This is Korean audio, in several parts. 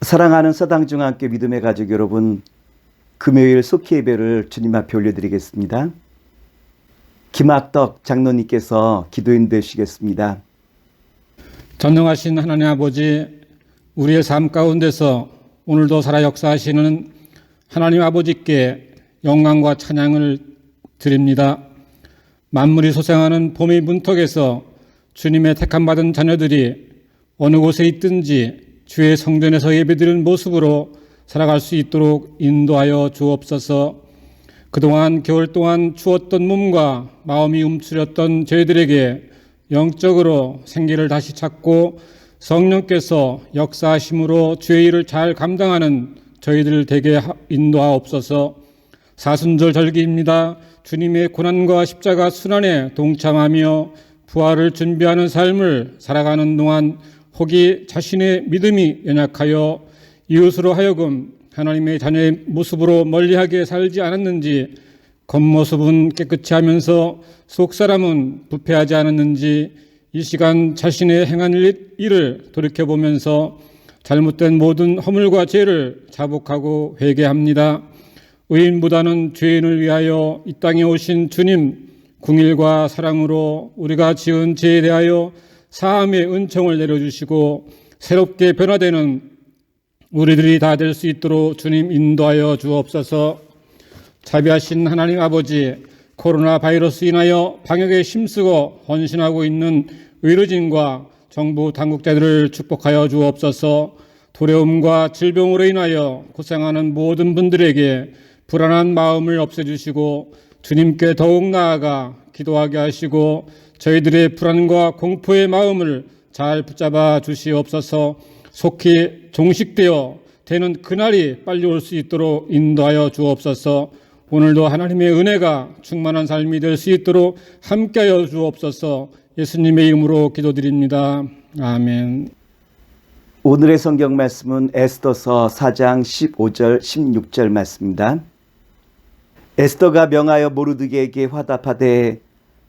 사랑하는 서당중앙교 믿음의 가족 여러분, 금요일 속히 예배를 주님 앞에 올려드리겠습니다. 김학덕 장로님께서 기도 인도해 주시겠습니다. 전능하신 하나님 아버지, 우리의 삶 가운데서 오늘도 살아 역사하시는 하나님 아버지께 영광과 찬양을 드립니다. 만물이 소생하는 봄의 문턱에서 주님의 택함받은 자녀들이 어느 곳에 있든지 주의 성전에서 예배드리는 모습으로 살아갈 수 있도록 인도하여 주옵소서. 그동안 겨울 동안 추웠던 몸과 마음이 움츠렸던 저희들에게 영적으로 생기를 다시 찾고 성령께서 역사하심으로 주의 일을 잘 감당하는 저희들 되게 인도하옵소서. 사순절 절기입니다. 주님의 고난과 십자가 순환에 동참하며 부활을 준비하는 삶을 살아가는 동안 혹이 자신의 믿음이 연약하여 이웃으로 하여금 하나님의 자녀의 모습으로 멀리하게 살지 않았는지, 겉모습은 깨끗이 하면서 속사람은 부패하지 않았는지 이 시간 자신의 행한 일을 돌이켜보면서 잘못된 모든 허물과 죄를 자복하고 회개합니다. 의인보다는 죄인을 위하여 이 땅에 오신 주님 궁일과 사랑으로 우리가 지은 죄에 대하여 사함의 은총을 내려주시고 새롭게 변화되는 우리들이 다 될 수 있도록 주님 인도하여 주옵소서. 자비하신 하나님 아버지, 코로나 바이러스 인하여 방역에 힘쓰고 헌신하고 있는 의료진과 정부 당국자들을 축복하여 주옵소서. 두려움과 질병으로 인하여 고생하는 모든 분들에게 불안한 마음을 없애주시고 주님께 더욱 나아가 기도하게 하시고 저희들의 불안과 공포의 마음을 잘 붙잡아 주시옵소서. 속히 종식되어 되는 그날이 빨리 올 수 있도록 인도하여 주옵소서. 오늘도 하나님의 은혜가 충만한 삶이 될 수 있도록 함께하여 주옵소서. 예수님의 이름으로 기도드립니다. 아멘. 오늘의 성경 말씀은 에스더서 4장 15절 16절 말씀입니다. 에스더가 명하여 모르드게에게 화답하되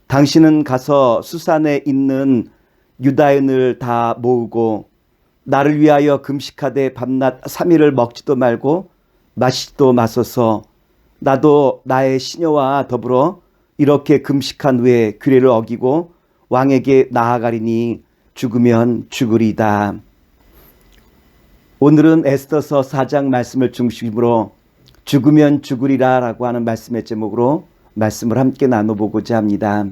당신은 가서 수산에 있는 유다인을 다 모으고 나를 위하여 금식하되 밤낮 3일을 먹지도 말고 마시지도 마소서. 나도 나의 시녀와 더불어 이렇게 금식한 후에 규례를 어기고 왕에게 나아가리니 죽으면 죽으리다. 오늘은 에스더서 4장 말씀을 중심으로 죽으면 죽으리라 라고 하는 말씀의 제목으로 말씀을 함께 나눠보고자 합니다.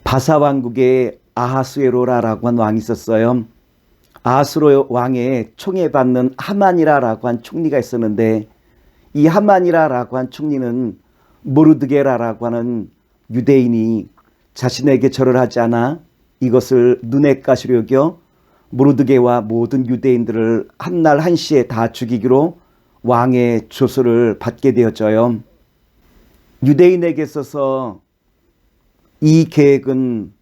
바사 왕국에 아하수에로라라고 한 왕이 있었어요. 아하수로 왕의 총애받는 하만이라라고 한 총리가 있었는데 이 하만이라라고 한 총리는 모르드게라라고 하는 유대인이 자신에게 절을 하지 않아 이것을 눈엣 가시로 여겨 모르드게와 모든 유대인들을 한날 한시에 다 죽이기로 왕의 조서를 받게 되어져요. 유대인에게 있어서 이 계획은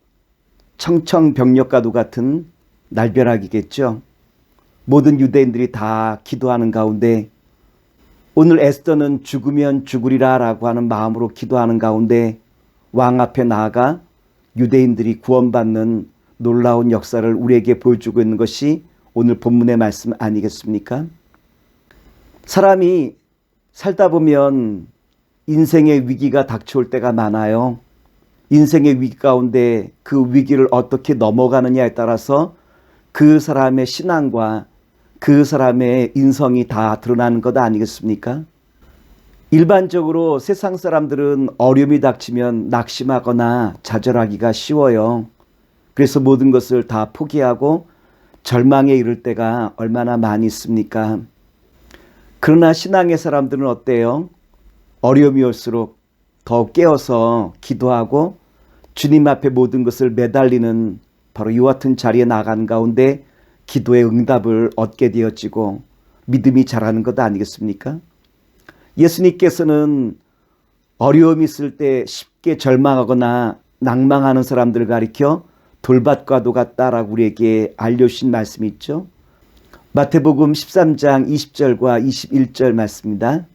청천벽력과도 같은 날벼락이겠죠. 모든 유대인들이 다 기도하는 가운데 오늘 에스더는 죽으면 죽으리라 라고 하는 마음으로 기도하는 가운데 왕 앞에 나아가 유대인들이 구원받는 놀라운 역사를 우리에게 보여주고 있는 것이 오늘 본문의 말씀 아니겠습니까? 사람이 살다 보면 인생의 위기가 닥쳐올 때가 많아요. 인생의 위기 가운데 그 위기를 어떻게 넘어가느냐에 따라서 그 사람의 신앙과 그 사람의 인성이 다 드러나는 것 아니겠습니까? 일반적으로 세상 사람들은 어려움이 닥치면 낙심하거나 좌절하기가 쉬워요. 그래서 모든 것을 다 포기하고 절망에 이를 때가 얼마나 많이 있습니까? 그러나 신앙의 사람들은 어때요? 어려움이 올수록 더 깨어서 기도하고 주님 앞에 모든 것을 매달리는 바로 이와 같은 자리에 나간 가운데 기도의 응답을 얻게 되어지고 믿음이 자라는 것 아니겠습니까? 예수님께서는 어려움이 있을 때 쉽게 절망하거나 낭망하는 사람들을 가리켜 돌밭과도 같다라고 우리에게 알려주신 말씀이 있죠. 마태복음 13장 20절과 21절 말씀입니다.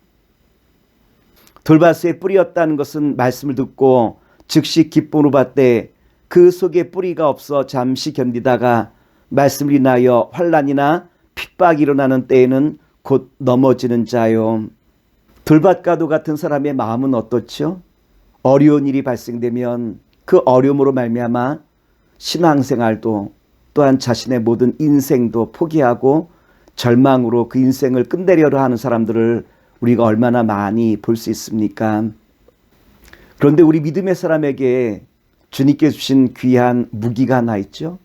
돌밭에 뿌리였다는 것은 말씀을 듣고 즉시 기쁨으로 받되 그 속에 뿌리가 없어 잠시 견디다가 말씀을 인하여 환난이나 핍박이 일어나는 때에는 곧 넘어지는 자요. 돌밭가도 같은 사람의 마음은 어떻죠? 어려운 일이 발생되면 그 어려움으로 말미암아 신앙생활도 또한 자신의 모든 인생도 포기하고 절망으로 그 인생을 끝내려고 하는 사람들을 우리가 얼마나 많이 볼 수 있습니까? 그런데 우리 믿음의 사람에게 주님께 주신 귀한 무기가 하나 있죠.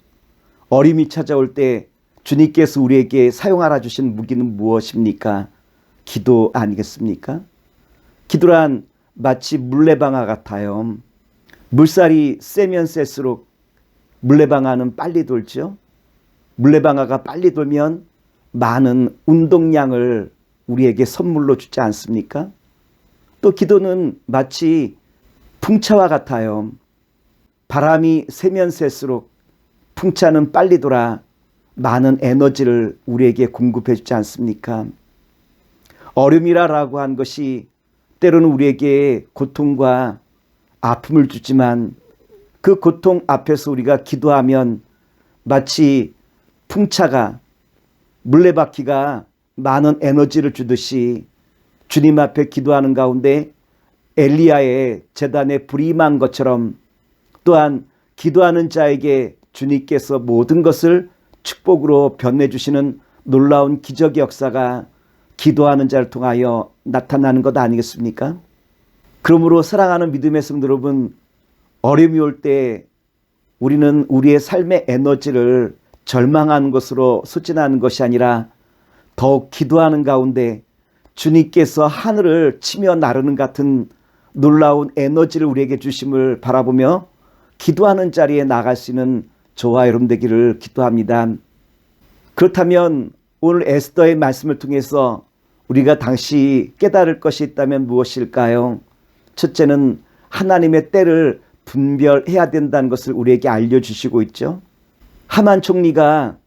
어림이 찾아올 때 주님께서 우리에게 사용하라 주신 무기는 무엇입니까? 기도 아니겠습니까? 기도란 마치 물레방아 같아요. 물살이 세면 셀수록 물레방아는 빨리 돌죠. 물레방아가 빨리 돌면 많은 운동량을 우리에게 선물로 주지 않습니까? 또 기도는 마치 풍차와 같아요. 바람이 세면 셀수록 풍차는 빨리 돌아 많은 에너지를 우리에게 공급해 주지 않습니까? 어려움이라고 한 것이 때로는 우리에게 고통과 아픔을 주지만 그 고통 앞에서 우리가 기도하면 마치 풍차가 물레바퀴가 많은 에너지를 주듯이 주님 앞에 기도하는 가운데 엘리야의 제단에 불이 임한 것처럼 또한 기도하는 자에게 주님께서 모든 것을 축복으로 변해주시는 놀라운 기적의 역사가 기도하는 자를 통하여 나타나는 것 아니겠습니까? 그러므로 사랑하는 믿음의 성도 여러분, 어려움이 올 때 우리는 우리의 삶의 에너지를 절망하는 것으로 소진하는 것이 아니라 더욱 기도하는 가운데 주님께서 하늘을 치며 나르는 같은 놀라운 에너지를 우리에게 주심을 바라보며 기도하는 자리에 나갈 수 있는 저와 여러분 되기를 기도합니다. 그렇다면 오늘 에스더의 말씀을 통해서 우리가 당시 깨달을 것이 있다면 무엇일까요? 첫째는 하나님의 때를 분별해야 된다는 것을 우리에게 알려주시고 있죠. 하만 총리가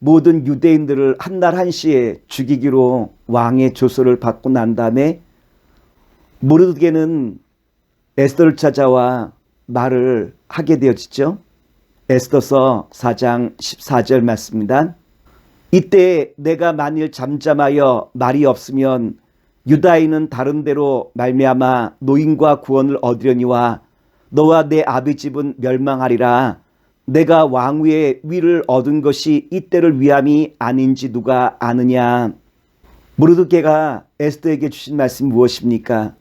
모든 유대인들을 한날 한시에 죽이기로 왕의 조서를 받고 난 다음에 모르드게는 에스더를 찾아와 말을 하게 되어지죠. 에스더서 4장 14절 말씀입니다. 이때 내가 만일 잠잠하여 말이 없으면 유다인은 다른 데로 말미암아 노임과 구원을 얻으려니와 너와 내 아비 집은 멸망하리라. 내가 왕위의 위를 얻은 것이 이때를 위함이 아닌지 누가 아느냐. 모르드게가 에스더에게 주신 말씀이 무엇입니까?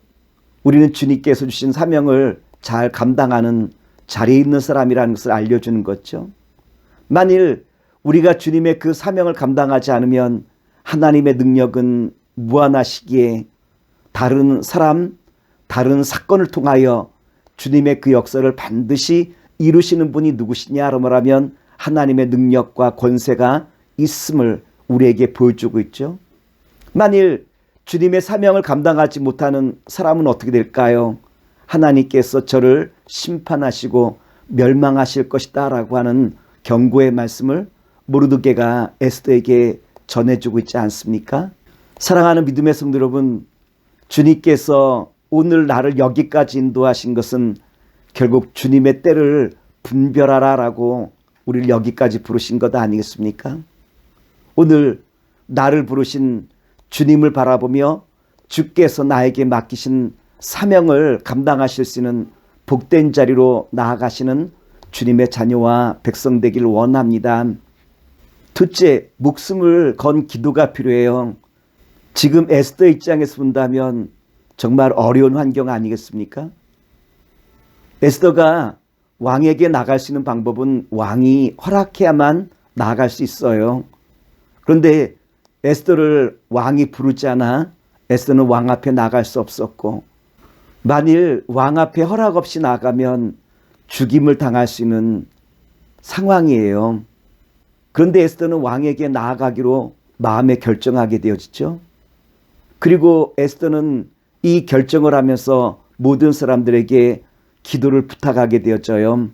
우리는 주님께서 주신 사명을 잘 감당하는 자리에 있는 사람이라는 것을 알려주는 거죠. 만일 우리가 주님의 그 사명을 감당하지 않으면 하나님의 능력은 무한하시기에 다른 사람, 다른 사건을 통하여 주님의 그 역사를 반드시 이루시는 분이 누구시냐로 말하면 하나님의 능력과 권세가 있음을 우리에게 보여주고 있죠. 만일 주님의 사명을 감당하지 못하는 사람은 어떻게 될까요? 하나님께서 저를 심판하시고 멸망하실 것이다 라고 하는 경고의 말씀을 모르드게가 에스더에게 전해주고 있지 않습니까? 사랑하는 믿음의 성도 여러분, 주님께서 오늘 나를 여기까지 인도하신 것은 결국 주님의 때를 분별하라 라고 우리를 여기까지 부르신 것 아니겠습니까? 오늘 나를 부르신 주님을 바라보며 주께서 나에게 맡기신 사명을 감당하실 수 있는 복된 자리로 나아가시는 주님의 자녀와 백성 되길 원합니다. 둘째, 목숨을 건 기도가 필요해요. 지금 에스더 입장에서 본다면 정말 어려운 환경 아니겠습니까? 에스더가 왕에게 나갈 수 있는 방법은 왕이 허락해야만 나아갈 수 있어요. 그런데 에스더를 왕이 부르지 않아 에스더는 왕 앞에 나갈 수 없었고, 만일 왕 앞에 허락 없이 나가면 죽임을 당할 수 있는 상황이에요. 그런데 에스더는 왕에게 나아가기로 마음에 결정하게 되어지죠. 그리고 에스더는 이 결정을 하면서 모든 사람들에게 기도를 부탁하게 되어져요.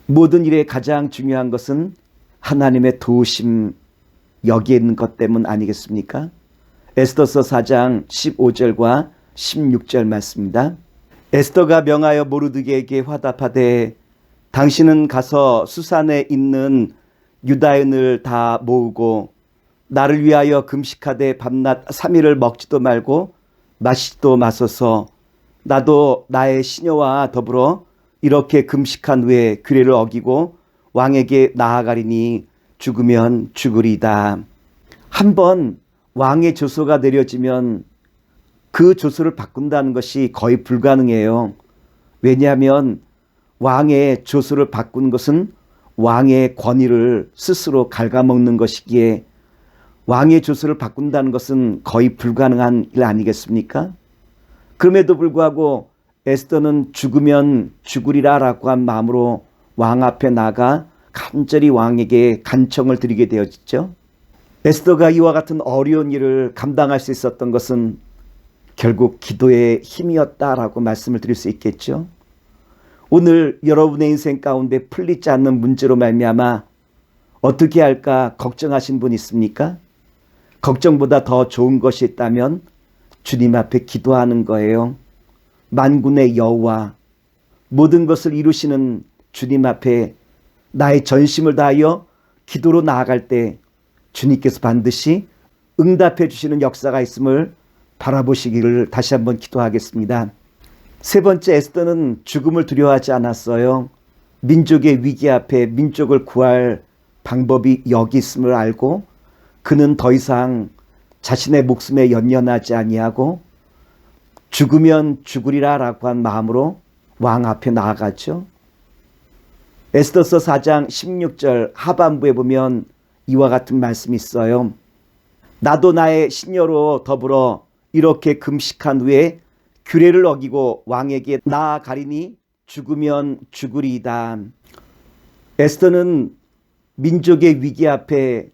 모든 일에 가장 중요한 것은 하나님의 도우심, 여기에 있는 것 때문 아니겠습니까? 에스더서 4장 15절과 16절 말씀입니다. 에스더가 명하여 모르드게에게 화답하되 당신은 가서 수산에 있는 유다인을 다 모으고 나를 위하여 금식하되 밤낮 3일을 먹지도 말고 마시지도 마소서. 나도 나의 시녀와 더불어 이렇게 금식한 후에 규례를 어기고 왕에게 나아가리니 죽으면 죽으리다. 한번 왕의 조서가 내려지면 그 조서를 바꾼다는 것이 거의 불가능해요. 왜냐하면 왕의 조서를 바꾼 것은 왕의 권위를 스스로 갉아먹는 것이기에 왕의 조서를 바꾼다는 것은 거의 불가능한 일 아니겠습니까? 그럼에도 불구하고 에스더는 죽으면 죽으리라 라고 한 마음으로 왕 앞에 나가 간절히 왕에게 간청을 드리게 되었죠. 에스더가 이와 같은 어려운 일을 감당할 수 있었던 것은 결국 기도의 힘이었다라고 말씀을 드릴 수 있겠죠. 오늘 여러분의 인생 가운데 풀리지 않는 문제로 말미암아 어떻게 할까 걱정하신 분 있습니까? 걱정보다 더 좋은 것이 있다면 주님 앞에 기도하는 거예요. 만군의 여호와, 모든 것을 이루시는 주님 앞에 나의 전심을 다하여 기도로 나아갈 때 주님께서 반드시 응답해 주시는 역사가 있음을 바라보시기를 다시 한번 기도하겠습니다. 세 번째, 에스더는 죽음을 두려워하지 않았어요. 민족의 위기 앞에 민족을 구할 방법이 여기 있음을 알고 그는 더 이상 자신의 목숨에 연연하지 아니하고 죽으면 죽으리라 라고 한 마음으로 왕 앞에 나아갔죠. 에스더서 4장 16절 하반부에 보면 이와 같은 말씀이 있어요. 나도 나의 시녀로 더불어 이렇게 금식한 후에 규례를 어기고 왕에게 나아가리니 죽으면 죽으리이다. 에스더는 민족의 위기 앞에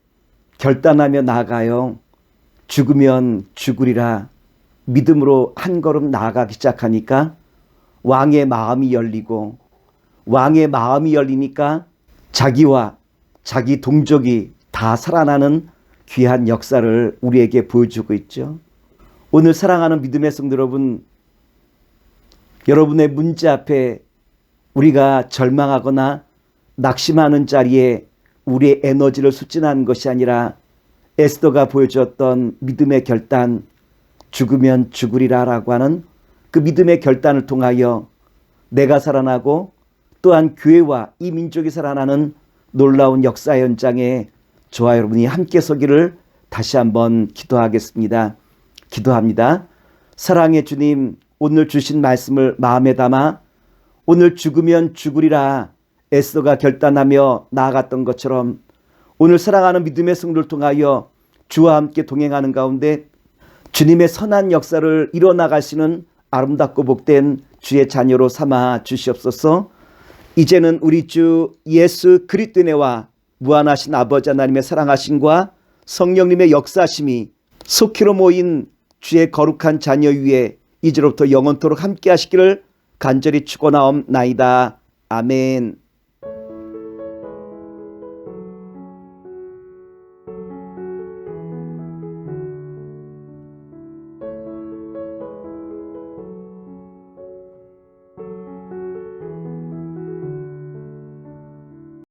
결단하며 나아가요. 죽으면 죽으리라 믿음으로 한 걸음 나아가기 시작하니까 왕의 마음이 열리고, 왕의 마음이 열리니까 자기와 자기 동족이 다 살아나는 귀한 역사를 우리에게 보여주고 있죠. 오늘 사랑하는 믿음의 성도 여러분, 여러분의 문제 앞에 우리가 절망하거나 낙심하는 자리에 우리의 에너지를 쏟진하는 것이 아니라 에스더가 보여주었던 믿음의 결단, 죽으면 죽으리라 라고 하는 그 믿음의 결단을 통하여 내가 살아나고 또한 교회와 이 민족이 살아나는 놀라운 역사 현장에 저와 여러분이 함께 서기를 다시 한번 기도하겠습니다. 기도합니다. 사랑의 주님, 오늘 주신 말씀을 마음에 담아 오늘 죽으면 죽으리라 에스더가 결단하며 나아갔던 것처럼 오늘 사랑하는 믿음의 성도를 통하여 주와 함께 동행하는 가운데 주님의 선한 역사를 이뤄나가시는 아름답고 복된 주의 자녀로 삼아 주시옵소서. 이제는 우리 주 예수 그리스도의 은혜와 무한하신 아버지 하나님의 사랑하심과 성령님의 역사심이 속히로 모인 주의 거룩한 자녀 위에 이제로부터 영원토록 함께 하시기를 간절히 축원하옵나이다. 아멘.